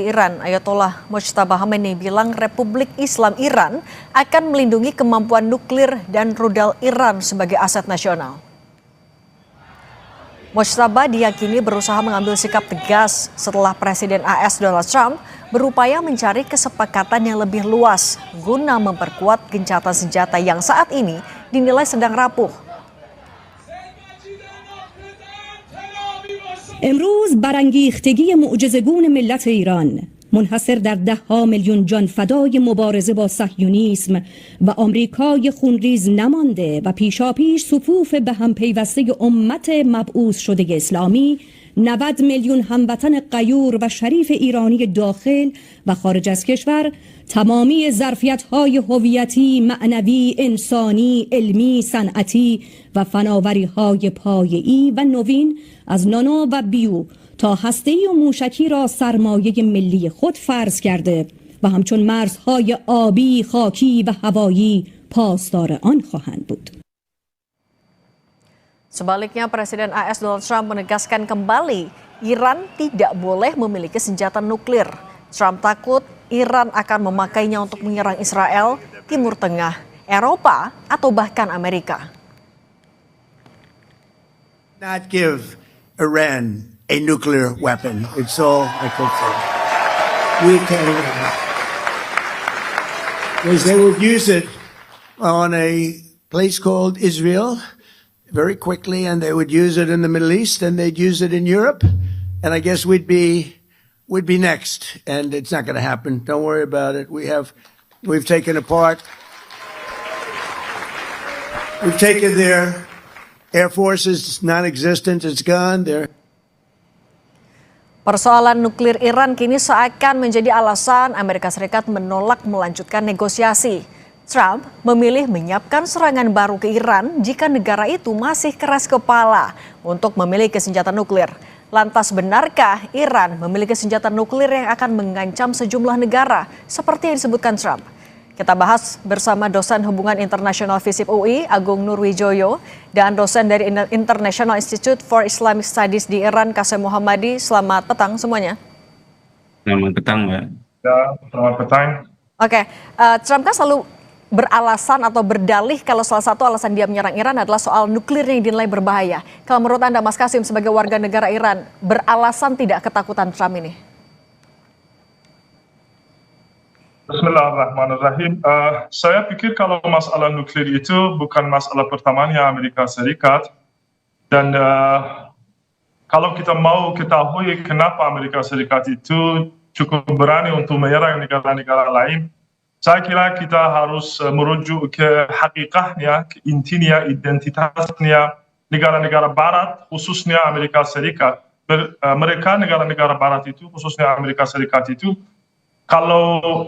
Iran, Ayatollah Mojtaba Khamenei bilang Republik Islam Iran akan melindungi kemampuan nuklir dan rudal Iran sebagai aset nasional. Mojtaba diyakini berusaha mengambil sikap tegas setelah Presiden AS Donald Trump berupaya mencari kesepakatan yang lebih luas guna memperkuat gencatan senjata yang saat ini dinilai sedang rapuh. امروز برانگیختگی معجزه‌گون ملت ایران منحصر در 10 میلیون جان فدای مبارزه با صهیونیسم و آمریکای خونریز نمانده و پیشاپیش صفوف به هم پیوسته امت مبعوث شده اسلامی 90 میلیون هموطن غیور و شریف ایرانی داخل و خارج از کشور تمامی ظرفیت‌های هویتی، معنوی، انسانی، علمی، صنعتی و فناوری‌های پایه‌ای و نوین از نانو و بیو تا هسته‌ای و موشکی را سرمایه ملی خود فرض کرده و همچون مرزهای آبی، خاکی و هوایی پاسدار آن خواهند بود. Sebaliknya, Presiden AS Donald Trump menegaskan kembali Iran tidak boleh memiliki senjata nuklir. Trump takut Iran akan memakainya untuk menyerang Israel, Timur Tengah, Eropa, atau bahkan Amerika. Not give Iran a nuclear weapon. It's all I can say. We can, because they would use it on a place called Israel very quickly, and they would use it in the Middle East, and they'd use it in Europe, and I guess we'd be next, and it's not going to happen. Don't worry about it. We've taken apart. We've taken their Air Force is non-existent. It's gone. Persoalan nuklir Iran kini seakan menjadi alasan Amerika Serikat menolak melanjutkan negosiasi. Trump memilih menyiapkan serangan baru ke Iran jika negara itu masih keras kepala untuk memiliki senjata nuklir. Lantas benarkah Iran memiliki senjata nuklir yang akan mengancam sejumlah negara seperti yang disebutkan Trump? Kita bahas bersama dosen hubungan internasional FISIP UI, Agung Nurwijoyo, dan dosen dari International Institute for Islamic Studies di Iran, Kasem Mohammadi. Selamat petang semuanya. Selamat petang, Mbak. Ya, selamat petang. Oke, Trump kan selalu beralasan atau berdalih kalau salah satu alasan dia menyerang Iran adalah soal nuklir yang dinilai berbahaya. Kalau menurut Anda, Mas Kasim, sebagai warga negara Iran, beralasan tidak ketakutan Trump ini? Bismillahirrahmanirrahim. Saya pikir kalau masalah nuklir itu bukan masalah pertamanya Amerika Serikat. Dan kalau kita mau ketahui kenapa Amerika Serikat itu cukup berani untuk menyerang negara-negara lain, saya kira kita harus merujuk ke hakikatnya, ke intinya, identitasnya negara-negara Barat, khususnya Amerika Serikat. Mereka negara-negara Barat itu, khususnya Amerika Serikat itu, kalau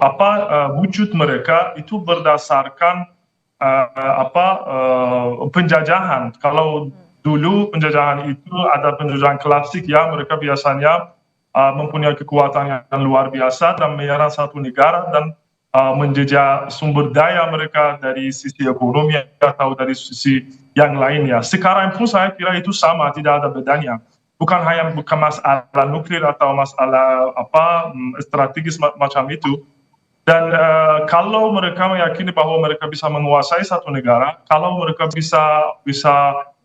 wujud mereka itu berdasarkan penjajahan. Kalau dulu penjajahan itu ada penjajahan klasik, ya, mereka biasanya mempunyai kekuatan yang luar biasa dan menyerang satu negara dan menjajah sumber daya mereka dari sisi ekonomi atau dari sisi yang lainnya. Sekarang pun saya kira itu sama, tidak ada bedanya. Bukan masalah nuklir atau masalah strategis macam itu. Dan kalau mereka meyakini bahwa mereka bisa menguasai satu negara, kalau mereka bisa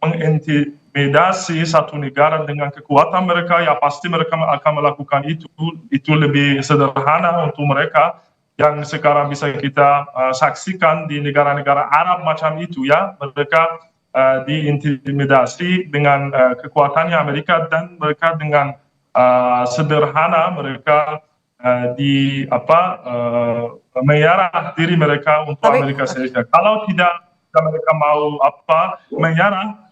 mengintimidasi satu negara dengan kekuatan mereka, ya pasti mereka akan melakukan itu. Itu lebih sederhana untuk mereka. Yang sekarang bisa kita saksikan di negara-negara Arab macam itu, ya, mereka diintimidasi dengan kekuatannya Amerika, dan mereka dengan sederhana mereka menyerah diri mereka untuk Amerika Serikat. Kalau tidak mereka mau menyerah.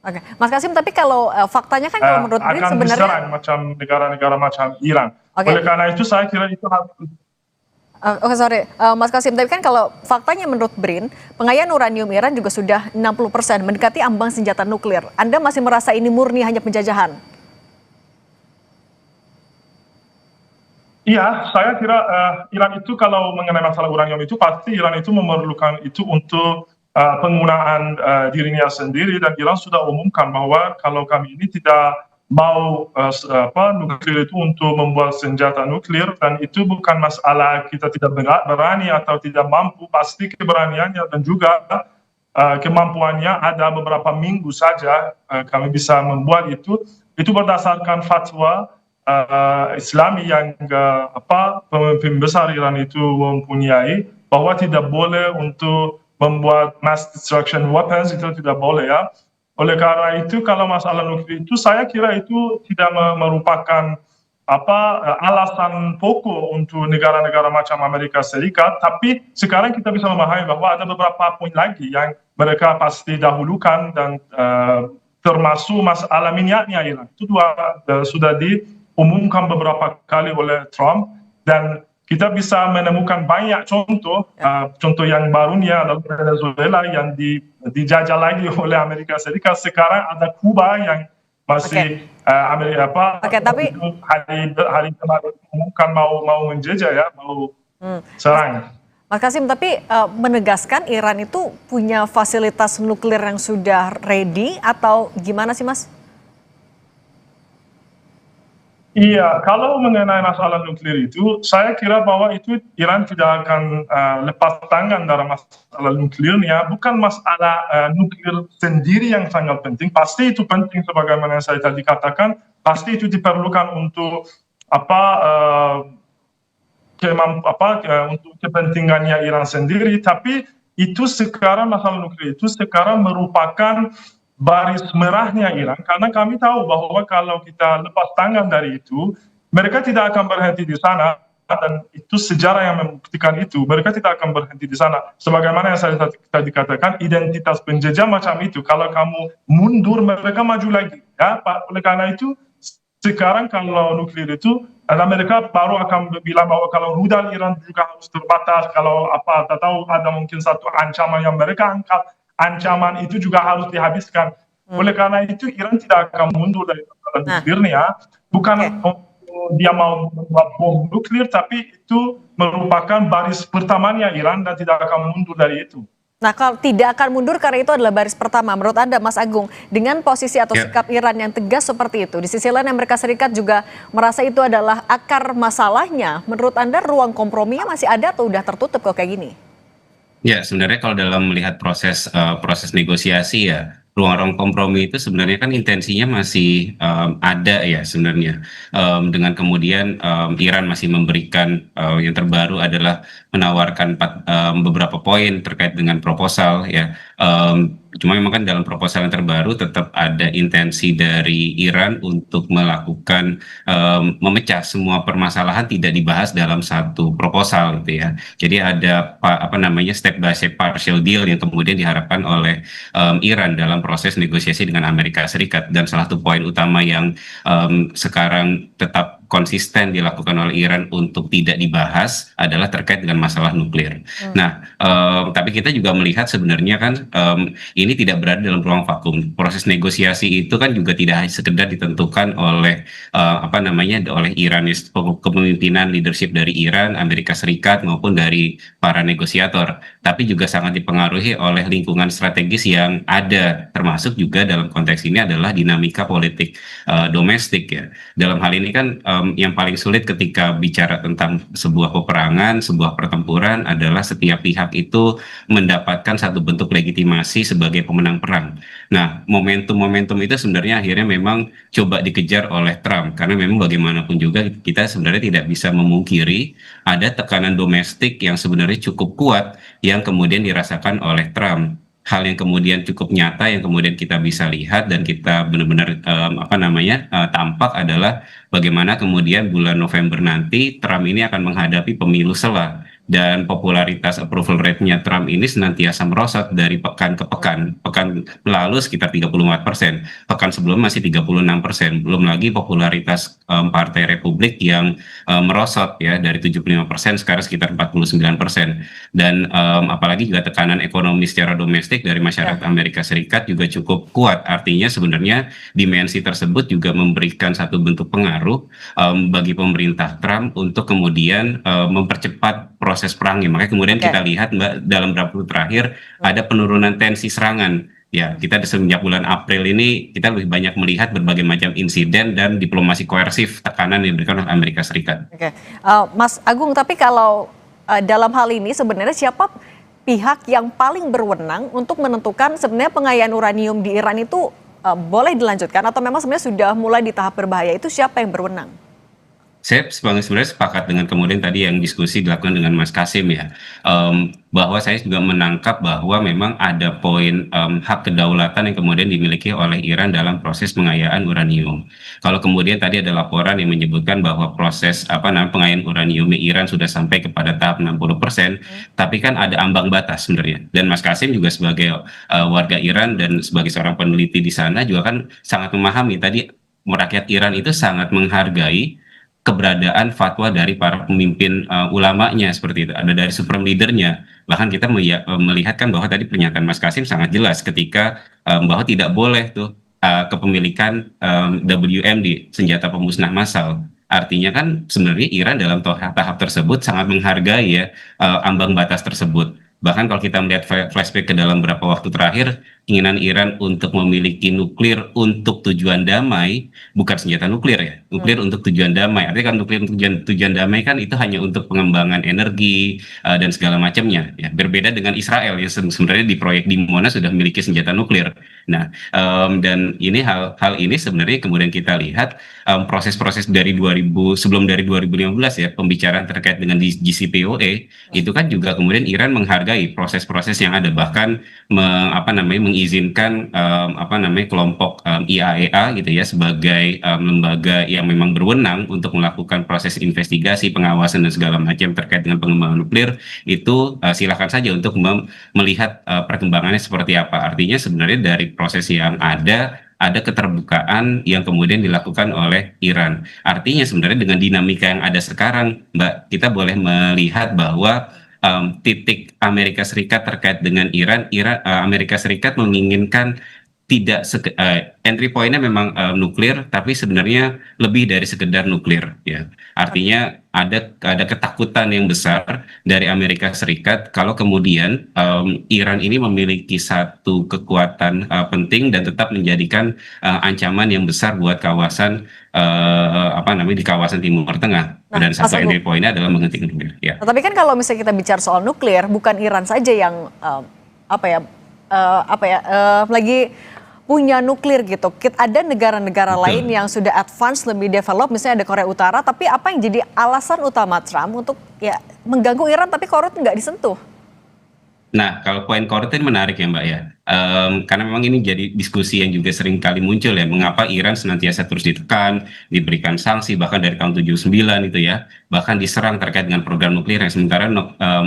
Oke, Mas Kasim, tapi kalau faktanya kan kalau menurut Brin sebenarnya diserang macam negara-negara macam Iran. Oleh karena itu saya kira itu harus. Oke, sorry, Mas Kasim, tapi kan kalau faktanya menurut Brin, pengayaan uranium Iran juga sudah 60%, mendekati ambang senjata nuklir. Anda masih merasa ini murni hanya penjajahan? Iya, saya kira Iran itu kalau mengenai masalah uranium itu, pasti Iran itu memerlukan itu untuk penggunaan dirinya sendiri, dan Iran sudah umumkan bahwa kalau kami ini tidak mau nuklir itu untuk membuat senjata nuklir, dan itu bukan masalah kita tidak berani atau tidak mampu, pasti keberaniannya dan juga kemampuannya ada beberapa minggu saja kami bisa membuat itu berdasarkan fatwa Islami yang pemimpin besar Iran itu mempunyai, bahwa tidak boleh untuk membuat mass destruction weapons, itu tidak boleh ya. Oleh karena itu, kalau masalah nuklir itu, saya kira itu tidak merupakan alasan pokok untuk negara-negara macam Amerika Serikat. Tapi sekarang kita bisa memahami bahwa ada beberapa poin lagi yang mereka pasti dahulukan, dan termasuk masalah minyaknya Iran. Itu sudah diumumkan beberapa kali oleh Trump, dan kita bisa menemukan banyak contoh. Contoh yang barunya adalah Venezuela yang dijajah lagi oleh Amerika Serikat. Sekarang ada Kuba yang masih tapi hari kemarin umumkan mau menjajah ya, mau serang. Mas Kasim, tapi menegaskan Iran itu punya fasilitas nuklir yang sudah ready atau gimana sih, Mas? Iya, kalau mengenai masalah nuklir itu, saya kira bahwa itu Iran tidak akan lepas tangan dari masalah nuklirnya. Bukan masalah nuklir sendiri yang sangat penting, pasti itu penting sebagaimana saya tadi katakan, pasti itu diperlukan untuk untuk kepentingannya Iran sendiri. Tapi itu sekarang masalah nuklir itu sekarang merupakan baris merahnya Iran, karena kami tahu bahwa kalau kita lepas tangan dari itu, mereka tidak akan berhenti di sana, dan itu sejarah yang membuktikan itu. Mereka tidak akan berhenti di sana. Sebagaimana yang saya tadi katakan, identitas penjajah macam itu, kalau kamu mundur, mereka maju lagi. Ya, oleh karena itu, sekarang kalau nuklir itu, mereka baru akan bilang bahwa kalau rudal Iran juga harus terbatas, kalau tahu ada mungkin satu ancaman yang mereka angkat, ancaman itu juga harus dihabiskan. Oleh karena itu Iran tidak akan mundur dari nuklirnya, bukan dia mau membuat bom nuklir, tapi itu merupakan baris pertamanya Iran dan tidak akan mundur dari itu. Nah, kalau tidak akan mundur karena itu adalah baris pertama, menurut Anda, Mas Agung, dengan posisi atau sikap Iran yang tegas seperti itu, di sisi lain Amerika Serikat juga merasa itu adalah akar masalahnya, menurut Anda ruang komprominya masih ada atau udah tertutup kok kayak gini? Ya, sebenarnya kalau dalam melihat proses negosiasi ya, ruang-ruang kompromi itu sebenarnya kan intensinya masih ada ya sebenarnya. Dengan kemudian Iran masih memberikan yang terbaru adalah menawarkan beberapa poin terkait dengan proposal ya. Cuma memang kan dalam proposal yang terbaru tetap ada intensi dari Iran untuk melakukan memecah semua permasalahan, tidak dibahas dalam satu proposal gitu ya. Jadi ada step by step partial deal yang kemudian diharapkan oleh Iran dalam proses negosiasi dengan Amerika Serikat. Dan salah satu poin utama yang sekarang tetap konsisten dilakukan oleh Iran untuk tidak dibahas adalah terkait dengan masalah nuklir. Nah, tapi kita juga melihat sebenarnya kan ini tidak berada dalam ruang vakum. Proses negosiasi itu kan juga tidak sekedar ditentukan oleh oleh Iran, kepemimpinan leadership dari Iran, Amerika Serikat maupun dari para negosiator, tapi juga sangat dipengaruhi oleh lingkungan strategis yang ada, termasuk juga dalam konteks ini adalah dinamika politik domestik ya. Dalam hal ini kan yang paling sulit ketika bicara tentang sebuah peperangan, sebuah pertempuran adalah setiap pihak itu mendapatkan satu bentuk legitimasi sebagai pemenang perang. Nah, momentum-momentum itu sebenarnya akhirnya memang coba dikejar oleh Trump, karena memang bagaimanapun juga kita sebenarnya tidak bisa memungkiri ada tekanan domestik yang sebenarnya cukup kuat yang kemudian dirasakan oleh Trump. Hal yang kemudian cukup nyata yang kemudian kita bisa lihat dan kita benar-benar tampak adalah bagaimana kemudian bulan November nanti Trump ini akan menghadapi pemilu sela, dan popularitas approval rate-nya Trump ini senantiasa merosot dari pekan ke pekan. Pekan lalu sekitar 34%, pekan sebelumnya masih 36%. Belum lagi popularitas Partai Republik yang merosot ya dari 75% sekarang sekitar 49%. Dan apalagi juga tekanan ekonomi secara domestik dari masyarakat Amerika Serikat juga cukup kuat. Artinya sebenarnya dimensi tersebut juga memberikan satu bentuk pengaruh bagi pemerintah Trump untuk kemudian mempercepat proses perangnya. Makanya kemudian kita lihat Mbak, dalam beberapa waktu terakhir ada penurunan tensi serangan Ya, kita semenjak bulan April ini kita lebih banyak melihat berbagai macam insiden dan diplomasi koersif tekanan yang diberikan oleh Amerika Serikat. Oke, Mas Agung, tapi kalau dalam hal ini sebenarnya siapa pihak yang paling berwenang untuk menentukan sebenarnya pengayaan uranium di Iran itu boleh dilanjutkan atau memang sebenarnya sudah mulai di tahap berbahaya, itu siapa yang berwenang? Saya sebenarnya sepakat dengan kemudian tadi yang diskusi dilakukan dengan Mas Kasim ya, bahwa saya juga menangkap bahwa memang ada poin hak kedaulatan yang kemudian dimiliki oleh Iran dalam proses pengayaan uranium. Kalau kemudian tadi ada laporan yang menyebutkan bahwa proses pengayaan uranium Iran sudah sampai kepada tahap 60%, tapi kan ada ambang batas sebenarnya. Dan Mas Kasim juga sebagai warga Iran dan sebagai seorang peneliti di sana juga kan sangat memahami tadi rakyat Iran itu sangat menghargai keberadaan fatwa dari para pemimpin ulamanya seperti itu, ada dari supreme leadernya. Bahkan kita melihat kan bahwa tadi pernyataan Mas Kasim sangat jelas ketika bahwa tidak boleh tuh kepemilikan WMD, senjata pemusnah massal. Artinya kan sebenarnya Iran dalam tahap tersebut sangat menghargai ya ambang batas tersebut. Bahkan kalau kita melihat flashback ke dalam beberapa waktu terakhir, keinginan Iran untuk memiliki nuklir untuk tujuan damai, bukan senjata nuklir ya, nuklir untuk tujuan damai. Artinya kan nuklir untuk tujuan damai kan itu hanya untuk pengembangan energi dan segala macamnya. Ya, berbeda dengan Israel yang sebenarnya di proyek di Monas sudah memiliki senjata nuklir. Nah, dan ini hal ini sebenarnya kemudian kita lihat proses-proses dari sebelum dari 2015 ya, pembicaraan terkait dengan JCPOA itu kan juga kemudian Iran menghargai proses-proses yang ada, bahkan mengizinkan kelompok IAEA gitu ya sebagai lembaga yang memang berwenang untuk melakukan proses investigasi, pengawasan dan segala macam terkait dengan pengembangan nuklir itu silakan saja untuk melihat perkembangannya seperti apa. Artinya sebenarnya dari proses yang ada keterbukaan yang kemudian dilakukan oleh Iran. Artinya sebenarnya dengan dinamika yang ada sekarang, Mbak, kita boleh melihat bahwa titik Amerika Serikat terkait dengan Iran, Amerika Serikat menginginkan tidak entry point-nya memang nuklir, tapi sebenarnya lebih dari sekedar nuklir ya. Artinya ada ketakutan yang besar dari Amerika Serikat kalau kemudian Iran ini memiliki satu kekuatan penting dan tetap menjadikan ancaman yang besar buat kawasan di kawasan Timur Tengah. Nah, Dan Mas satu Agung, entry point-nya adalah menghentikan nuklir. Ya. tapi kan kalau misalnya kita bicara soal nuklir, bukan Iran saja yang lagi punya nuklir gitu. Ada negara-negara lain yang sudah advance, lebih develop, misalnya ada Korea Utara, tapi apa yang jadi alasan utama Trump untuk ya mengganggu Iran tapi Korea nggak disentuh? Nah, kalau poin core ini menarik ya Mbak ya, karena memang ini jadi diskusi yang juga sering kali muncul ya, mengapa Iran senantiasa terus ditekan, diberikan sanksi bahkan dari tahun 79 itu ya, bahkan diserang terkait dengan program nuklir yang sementara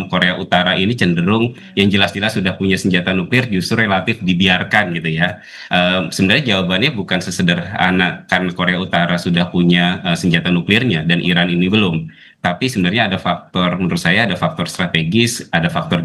Korea Utara ini cenderung yang jelas-jelas sudah punya senjata nuklir justru relatif dibiarkan gitu ya. Sebenarnya jawabannya bukan sesederhana karena Korea Utara sudah punya senjata nuklirnya dan Iran ini belum. Tapi sebenarnya menurut saya ada faktor strategis, ada faktor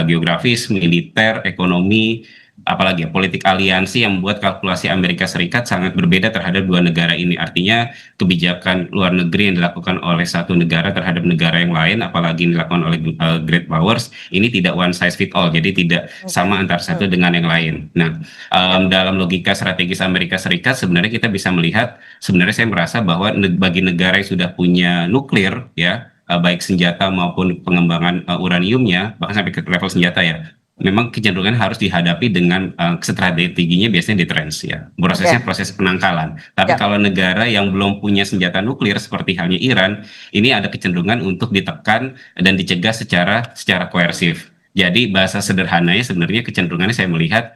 geografis, militer, ekonomi, apalagi ya, politik aliansi yang membuat kalkulasi Amerika Serikat sangat berbeda terhadap dua negara ini. Artinya kebijakan luar negeri yang dilakukan oleh satu negara terhadap negara yang lain, apalagi yang dilakukan oleh great powers, ini tidak one size fit all, jadi tidak sama antara satu dengan yang lain. Nah, dalam logika strategis Amerika Serikat sebenarnya kita bisa melihat, sebenarnya saya merasa bahwa bagi negara yang sudah punya nuklir ya, baik senjata maupun pengembangan uraniumnya, bahkan sampai ke level senjata ya, memang kecenderungan harus dihadapi dengan strateginya biasanya deterrence ya, prosesnya proses penangkalan. Tapi kalau negara yang belum punya senjata nuklir seperti halnya Iran, ini ada kecenderungan untuk ditekan dan dicegah secara koersif. Jadi bahasa sederhananya sebenarnya kecenderungannya saya melihat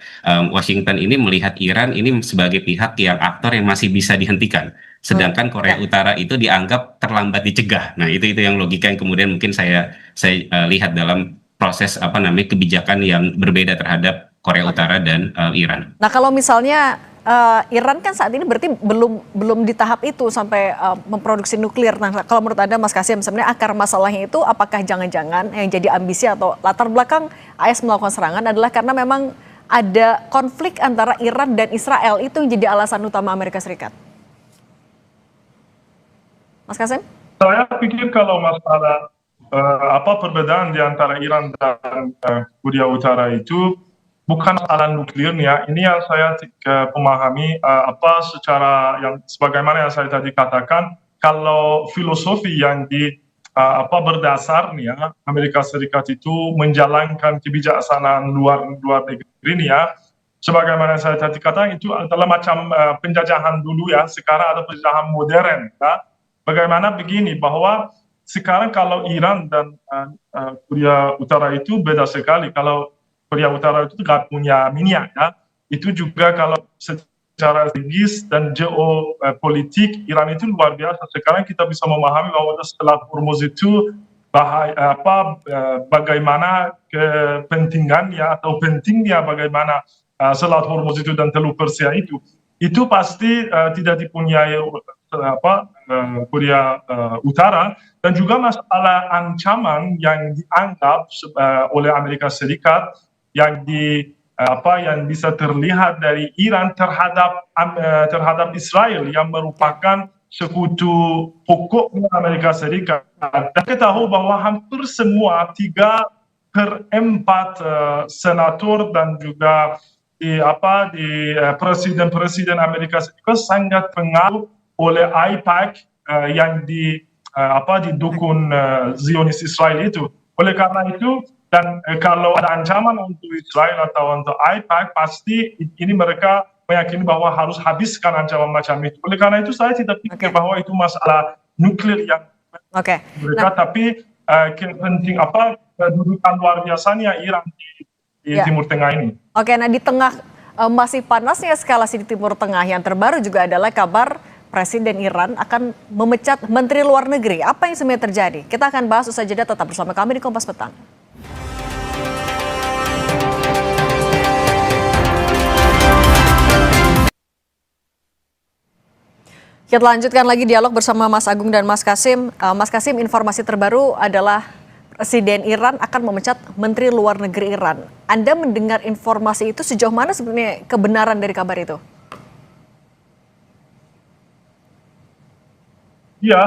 Washington ini melihat Iran ini sebagai pihak yang aktor yang masih bisa dihentikan. Sedangkan Korea Utara itu dianggap terlambat dicegah. Nah, itu yang logika yang kemudian mungkin saya lihat dalam proses kebijakan yang berbeda terhadap Korea Utara dan Iran. Nah, kalau misalnya Iran kan saat ini berarti belum di tahap itu sampai memproduksi nuklir. Nah, kalau menurut Anda Mas Kasim, sebenarnya akar masalahnya itu apakah jangan-jangan yang jadi ambisi atau latar belakang AS melakukan serangan adalah karena memang ada konflik antara Iran dan Israel, itu yang jadi alasan utama Amerika Serikat? Mas Kasim? Saya pikir kalau masalah apa perbedaan di antara Iran dan Korea Utara itu bukan masalah nuklirnya. Ini yang saya pemahami secara yang sebagaimana yang saya tadi katakan, kalau filosofi yang berdasarnya Amerika Serikat itu menjalankan kebijaksanaan luar negerinya, sebagaimana saya tadi katakan itu adalah macam penjajahan dulu ya, sekarang ada penjajahan modern ya. Bagaimana begini, bahwa sekarang kalau Iran dan Korea Utara itu beda sekali. Kalau Korea Utara itu nggak punya minyak ya, itu juga kalau secara strategis dan geopolitik Iran itu luar biasa. Sekarang kita bisa memahami bahwa setelah Hormuz itu bagaimana kepentingannya atau pentingnya bagaimana Selat Hormuz itu dan Teluk Persia itu pasti tidak dipunyai Korea Utara, dan juga masalah ancaman yang dianggap oleh Amerika Serikat yang bisa terlihat dari Iran terhadap Israel yang merupakan sekutu pokoknya Amerika Serikat. Dan kita tahu bahwa hampir semua 3/4 senator dan juga di presiden Amerika Serikat sangat pengaruh oleh AIPAC yang didukung Zionis Israel itu. Oleh karena itu, dan kalau ada ancaman untuk Israel atau untuk AIPAC, pasti ini mereka meyakini bahwa harus habiskan ancaman macam itu. Oleh karena itu saya tidak pikir bahwa itu masalah nuklir yang mereka, tapi kepenting kedudukan luar biasanya Iran di Timur Tengah ini. Nah di tengah masih panasnya eskalasi di Timur Tengah, yang terbaru juga adalah kabar Presiden Iran akan memecat Menteri Luar Negeri. Apa yang sebenarnya terjadi? Kita akan bahas usai jeda, tetap bersama kami di Kompas Petang. Kita lanjutkan lagi dialog bersama Mas Agung dan Mas Kasim. Mas Kasim, informasi terbaru adalah Presiden Iran akan memecat Menteri Luar Negeri Iran. Anda mendengar informasi itu, sejauh mana sebenarnya kebenaran dari kabar itu? Ya,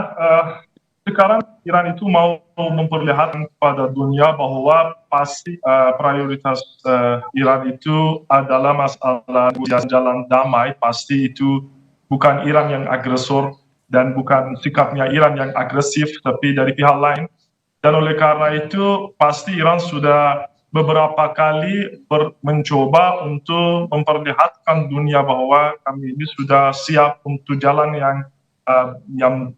sekarang Iran itu mau memperlihatkan kepada dunia bahwa pasti prioritas Iran itu adalah masalah jalan damai. Pasti itu bukan Iran yang agresor dan bukan sikapnya Iran yang agresif, tapi dari pihak lain. Dan oleh karena itu pasti Iran sudah beberapa kali mencoba untuk memperlihatkan dunia bahwa kami ini sudah siap untuk jalan yang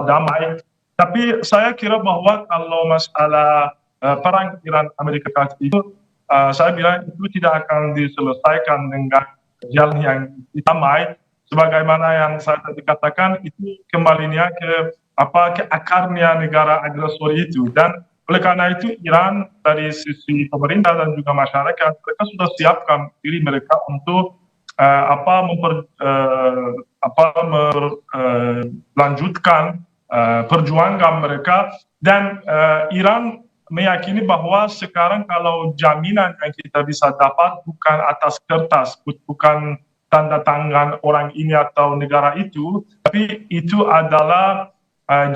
damai. Tapi saya kira bahwa kalau masalah perang Iran Amerika itu, saya bilang itu tidak akan diselesaikan dengan jalan yang damai. Sebagaimana yang saya tadi katakan, itu kembalinya ke akarnya negara agresor itu. Dan oleh karena itu Iran dari sisi pemerintah dan juga masyarakat, mereka sudah siapkan diri mereka untuk melanjutkan perjuangan mereka. Dan Iran meyakini bahwa sekarang kalau jaminan yang kita bisa dapat bukan atas kertas, bukan tanda tangan orang ini atau negara itu, tapi itu adalah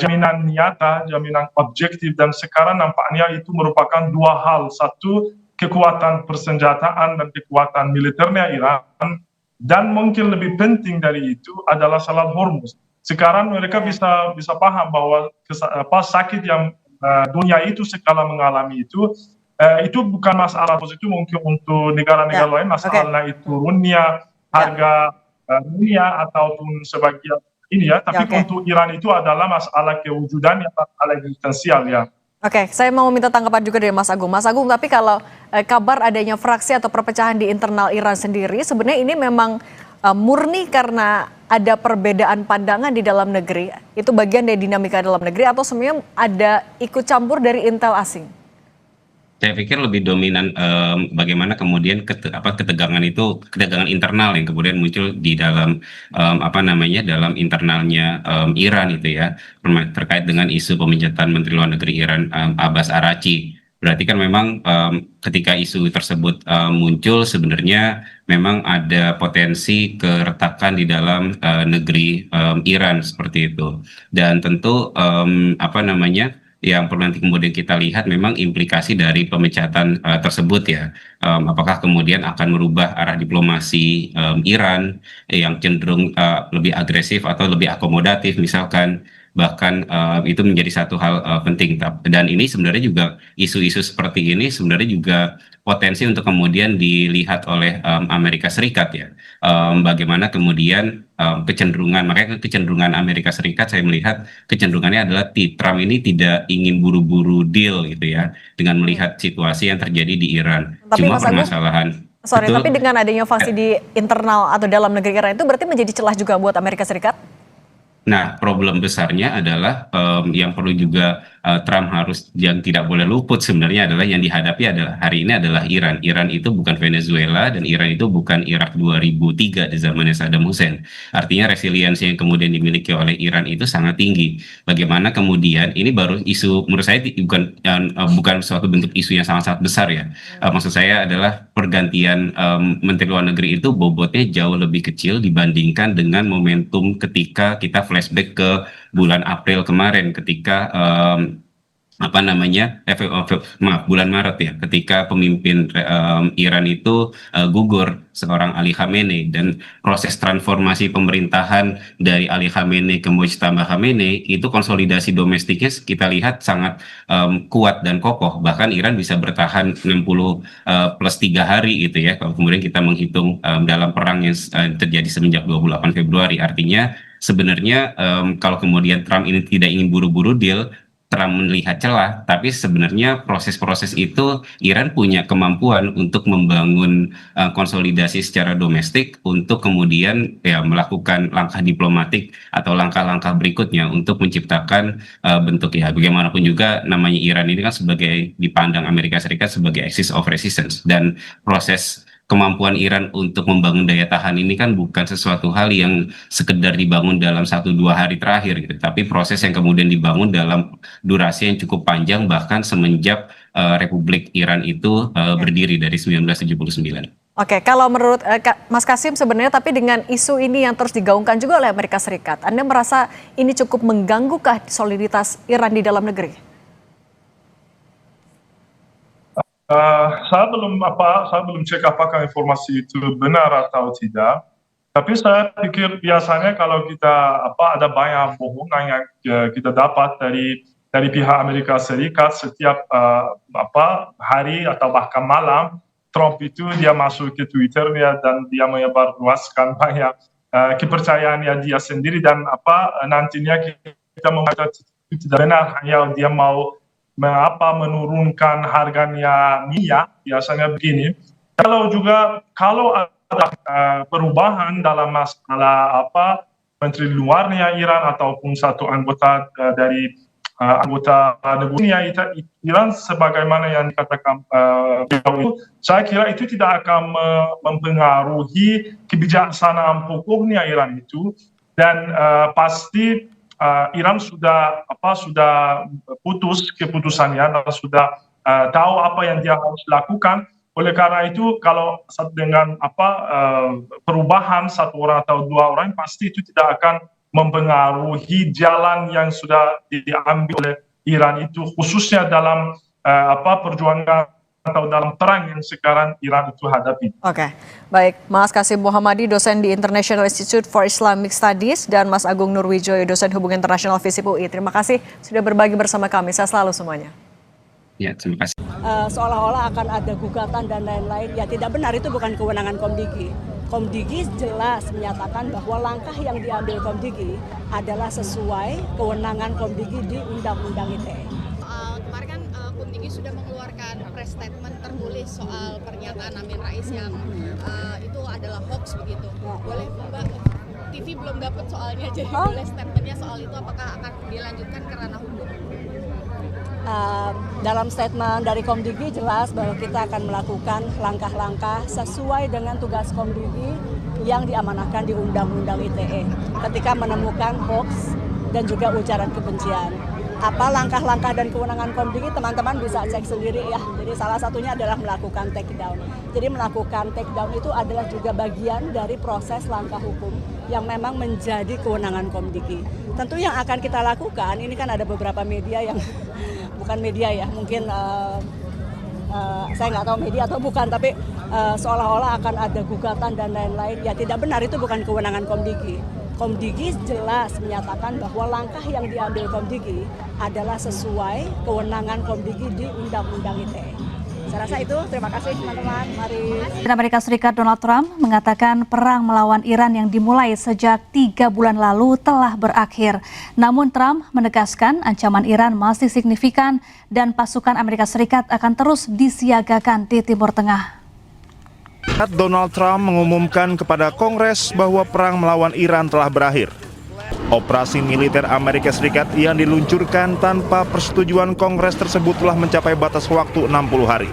jaminan nyata, jaminan objektif. Dan sekarang nampaknya itu merupakan dua hal. Satu, kekuatan persenjataan dan kekuatan militernya Iran, dan mungkin lebih penting dari itu adalah Selat Hormuz. Sekarang mereka bisa paham bahwa sakit yang dunia itu sekarang mengalami itu bukan masalah itu mungkin untuk negara-negara lain, masalahnya itu turunnya harga dunia ataupun sebagian ini ya, tapi untuk Iran itu adalah masalah kewujudan yang masalah eksistensial ya. Saya mau minta tanggapan juga dari Mas Agung. Mas Agung, tapi kalau kabar adanya fraksi atau perpecahan di internal Iran sendiri, sebenarnya ini memang murni karena ada perbedaan pandangan di dalam negeri, itu bagian dari dinamika dalam negeri, atau sebenarnya ada ikut campur dari intel asing? Saya pikir lebih dominan bagaimana kemudian ketegangan internal yang kemudian muncul di dalam dalam internalnya Iran itu ya, terkait dengan isu pemecatan Menteri Luar Negeri Iran Abbas Araghchi. Berarti kan memang ketika isu tersebut muncul, sebenarnya memang ada potensi keretakan di dalam negeri Iran seperti itu. Dan tentu yang perlu nanti kemudian kita lihat memang implikasi dari pemecatan tersebut ya. apakah kemudian akan merubah arah diplomasi Iran yang cenderung lebih agresif atau lebih akomodatif misalkan. Bahkan itu menjadi satu hal penting. Dan ini sebenarnya juga isu-isu seperti ini sebenarnya juga potensi untuk kemudian dilihat oleh Amerika Serikat ya. Bagaimana kemudian makanya kecenderungan Amerika Serikat saya melihat kecenderungannya adalah Trump ini tidak ingin buru-buru deal gitu ya dengan melihat situasi yang terjadi di Iran. Tapi Cuma Mas Agung, permasalahan sorry, betul. tapi dengan adanya faksi di internal atau dalam negeri Iran itu berarti menjadi celah juga buat Amerika Serikat? Nah, problem besarnya adalah yang perlu juga Trump harus yang tidak boleh luput sebenarnya adalah yang dihadapi adalah hari ini adalah Iran. Iran itu bukan Venezuela dan Iran itu bukan Irak 2003 di zamannya Saddam Hussein. Artinya resiliensi yang kemudian dimiliki oleh Iran itu sangat tinggi. Bagaimana kemudian ini baru isu menurut saya bukan suatu bentuk isu yang sangat-sangat besar ya. Maksud saya adalah pergantian Menteri Luar Negeri itu bobotnya jauh lebih kecil dibandingkan dengan momentum ketika kita flashback ke bulan April kemarin ketika bulan Maret ya ketika pemimpin Iran itu gugur seorang Ali Khamenei dan proses transformasi pemerintahan dari Ali Khamenei ke Mujtaba Khamenei itu konsolidasi domestiknya kita lihat sangat kuat dan kokoh, bahkan Iran bisa bertahan 60 plus 3 hari gitu ya kalau kemudian kita menghitung dalam perang yang terjadi semenjak 28 Februari. Artinya sebenarnya kalau kemudian Trump ini tidak ingin buru-buru deal, Trump melihat celah, tapi sebenarnya proses-proses itu Iran punya kemampuan untuk membangun konsolidasi secara domestik untuk kemudian ya melakukan langkah diplomatik atau langkah-langkah berikutnya untuk menciptakan bentuk ya bagaimanapun juga namanya Iran ini kan sebagai dipandang Amerika Serikat sebagai axis of resistance dan proses kemampuan Iran untuk membangun daya tahan ini kan bukan sesuatu hal yang sekedar dibangun dalam 1-2 hari terakhir gitu, tapi proses yang kemudian dibangun dalam durasi yang cukup panjang bahkan semenjak Republik Iran itu berdiri dari 1979. Oke, kalau menurut Mas Kasim sebenarnya tapi dengan isu ini yang terus digaungkan juga oleh Amerika Serikat, Anda merasa ini cukup mengganggukah soliditas Iran di dalam negeri? Saya belum cek apakah informasi itu benar atau tidak. Tapi saya pikir biasanya kalau kita ada banyak bohongan yang kita dapat dari pihak Amerika Serikat setiap hari atau bahkan malam, Trump itu dia masuk ke Twitternya dan dia menyebarluaskan banyak kepercayaannya dia sendiri dan nantinya kita membaca itu tidak benar hanya dia mau menurunkan harganya minyak, biasanya begini. Kalau ada perubahan dalam masalah Menteri Luarnya Iran ataupun satu anggota dari anggota negara Iran sebagaimana yang dikatakan itu, saya kira itu tidak akan mempengaruhi kebijaksanaan pokoknya Iran itu dan pasti Iran sudah putus keputusannya dan sudah tahu apa yang dia harus lakukan. Oleh karena itu kalau dengan perubahan satu orang atau dua orang pasti itu tidak akan mempengaruhi jalan yang sudah diambil oleh Iran itu khususnya dalam perjuangan atau dalam perang yang sekarang Iran itu hadapi. Oke, baik. Mas Kasim Muhammadi, dosen di International Institute for Islamic Studies, dan Mas Agung Nurwijoyo, dosen Hubungan Internasional FISIP UI. Terima kasih sudah berbagi bersama kami. Saya selalu semuanya. Ya, terima kasih. Seolah-olah akan ada gugatan dan lain-lain. Ya tidak benar, itu bukan kewenangan Komdigi. Komdigi jelas menyatakan bahwa langkah yang diambil Komdigi adalah sesuai kewenangan Komdigi di Undang-Undang ITE. Kemarin kan Komdigi sudah mengeluarkan press statement tertulis soal pernyataan Amin Rais yang itu adalah hoax begitu. Boleh Mbak, TV belum dapat soalnya, jadi boleh statementnya soal itu apakah akan dilanjutkan ke ranah hukum? Dalam statement dari Komdigi jelas bahwa kita akan melakukan langkah-langkah sesuai dengan tugas Komdigi yang diamanahkan di Undang-Undang ITE ketika menemukan hoax dan juga ujaran kebencian. Apa langkah-langkah dan kewenangan Komdigi, teman-teman bisa cek sendiri ya. Jadi salah satunya adalah melakukan take down. Jadi melakukan take down itu adalah juga bagian dari proses langkah hukum yang memang menjadi kewenangan Komdigi. Tentu yang akan kita lakukan, ini kan ada beberapa media yang bukan media ya, mungkin saya nggak tahu media atau bukan, tapi seolah-olah akan ada gugatan dan lain-lain. Ya tidak benar, itu bukan kewenangan Komdigi. Komdigi jelas menyatakan bahwa langkah yang diambil Komdigi adalah sesuai kewenangan Komdigi di Undang-Undang ITE. Saya rasa itu. Terima kasih teman-teman. Mari. Amerika Serikat Donald Trump mengatakan perang melawan Iran yang dimulai sejak 3 bulan lalu telah berakhir. Namun Trump menegaskan ancaman Iran masih signifikan dan pasukan Amerika Serikat akan terus disiagakan di Timur Tengah. Donald Trump mengumumkan kepada Kongres bahwa perang melawan Iran telah berakhir. Operasi militer Amerika Serikat yang diluncurkan tanpa persetujuan Kongres tersebut telah mencapai batas waktu 60 hari.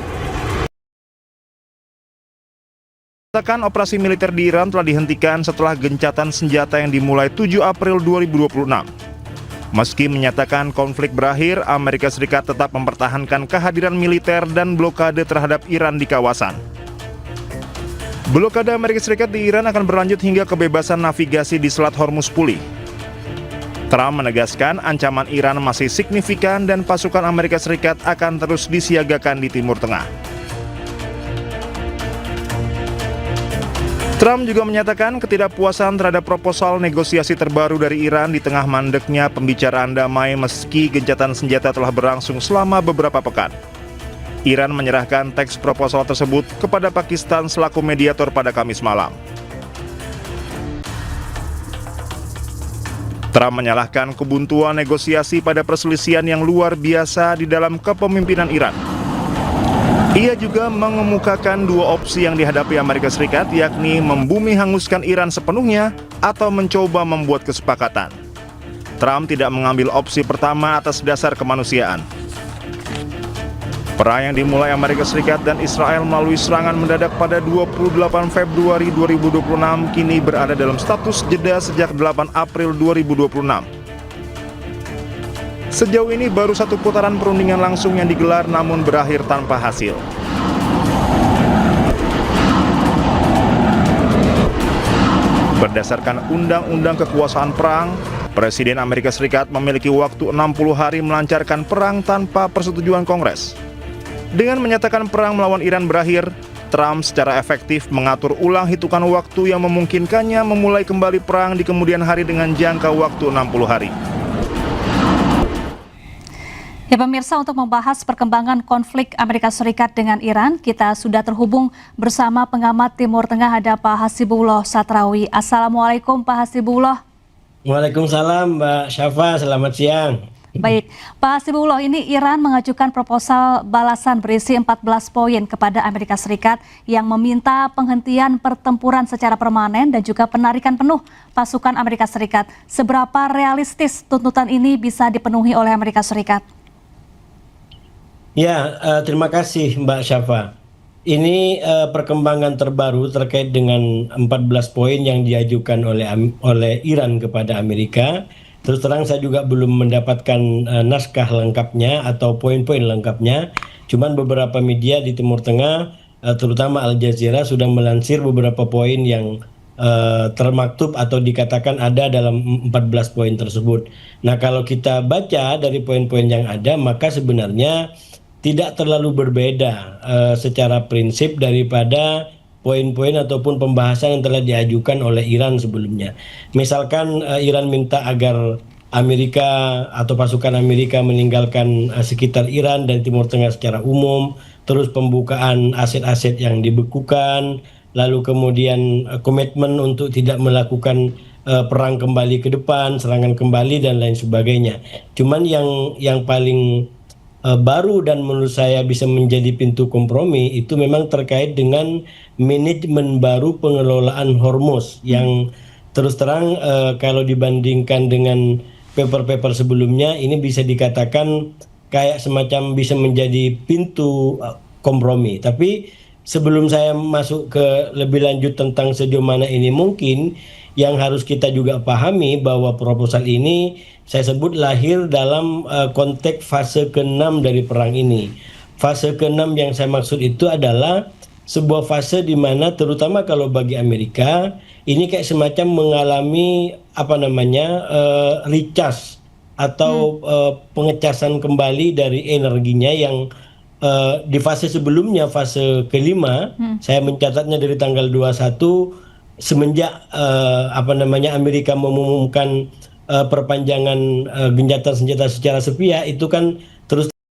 Katakan operasi militer di Iran telah dihentikan setelah gencatan senjata yang dimulai 7 April 2026. Meski menyatakan konflik berakhir, Amerika Serikat tetap mempertahankan kehadiran militer dan blokade terhadap Iran di kawasan. Blokade Amerika Serikat di Iran akan berlanjut hingga kebebasan navigasi di Selat Hormuz pulih. Trump menegaskan ancaman Iran masih signifikan dan pasukan Amerika Serikat akan terus disiagakan di Timur Tengah. Trump juga menyatakan ketidakpuasan terhadap proposal negosiasi terbaru dari Iran di tengah mandeknya pembicaraan damai meski gencatan senjata telah berlangsung selama beberapa pekan. Iran menyerahkan teks proposal tersebut kepada Pakistan selaku mediator pada Kamis malam. Trump menyalahkan kebuntuan negosiasi pada perselisihan yang luar biasa di dalam kepemimpinan Iran. Ia juga mengemukakan dua opsi yang dihadapi Amerika Serikat, yakni membumi hanguskan Iran sepenuhnya atau mencoba membuat kesepakatan. Trump tidak mengambil opsi pertama atas dasar kemanusiaan. Perang yang dimulai Amerika Serikat dan Israel melalui serangan mendadak pada 28 Februari 2026 kini berada dalam status jeda sejak 8 April 2026. Sejauh ini baru satu putaran perundingan langsung yang digelar namun berakhir tanpa hasil. Berdasarkan Undang-Undang Kekuasaan Perang, Presiden Amerika Serikat memiliki waktu 60 hari melancarkan perang tanpa persetujuan Kongres. Dengan menyatakan perang melawan Iran berakhir, Trump secara efektif mengatur ulang hitungan waktu yang memungkinkannya memulai kembali perang di kemudian hari dengan jangka waktu 60 hari. Ya pemirsa, untuk membahas perkembangan konflik Amerika Serikat dengan Iran, kita sudah terhubung bersama pengamat Timur Tengah, ada Pak Hasibullah Satrawi. Assalamualaikum Pak Hasibullah. Waalaikumsalam Mbak Syafa, selamat siang. Baik, Pak Hasibullah, ini Iran mengajukan proposal balasan berisi 14 poin kepada Amerika Serikat yang meminta penghentian pertempuran secara permanen dan juga penarikan penuh pasukan Amerika Serikat. Seberapa realistis tuntutan ini bisa dipenuhi oleh Amerika Serikat? Ya, terima kasih Mbak Syafa. Ini perkembangan terbaru terkait dengan 14 poin yang diajukan oleh Iran kepada Amerika. Terus terang saya juga belum mendapatkan naskah lengkapnya atau poin-poin lengkapnya. Cuman beberapa media di Timur Tengah, terutama Al Jazeera, sudah melansir beberapa poin yang termaktub atau dikatakan ada dalam 14 poin tersebut. Nah, kalau kita baca dari poin-poin yang ada, maka sebenarnya tidak terlalu berbeda secara prinsip daripada poin-poin ataupun pembahasan yang telah diajukan oleh Iran sebelumnya. Misalkan Iran minta agar Amerika atau pasukan Amerika meninggalkan sekitar Iran dan Timur Tengah secara umum, terus pembukaan aset-aset yang dibekukan, lalu kemudian komitmen untuk tidak melakukan perang kembali ke depan, serangan kembali dan lain sebagainya. Cuman yang paling baru dan menurut saya bisa menjadi pintu kompromi itu memang terkait dengan manajemen baru pengelolaan Hormuz yang terus terang kalau dibandingkan dengan paper-paper sebelumnya ini bisa dikatakan kayak semacam bisa menjadi pintu kompromi. Tapi sebelum saya masuk ke lebih lanjut tentang sejauh mana ini mungkin, yang harus kita juga pahami bahwa proposal ini saya sebut lahir dalam konteks fase ke-6 dari perang ini. Fase ke-6 yang saya maksud itu adalah sebuah fase di mana terutama kalau bagi Amerika ini kayak semacam mengalami recharge atau pengecasan kembali dari energinya yang di fase sebelumnya, fase kelima, saya mencatatnya dari tanggal 21 semenjak Amerika mengumumkan perpanjangan gencatan senjata secara sepihak, itu kan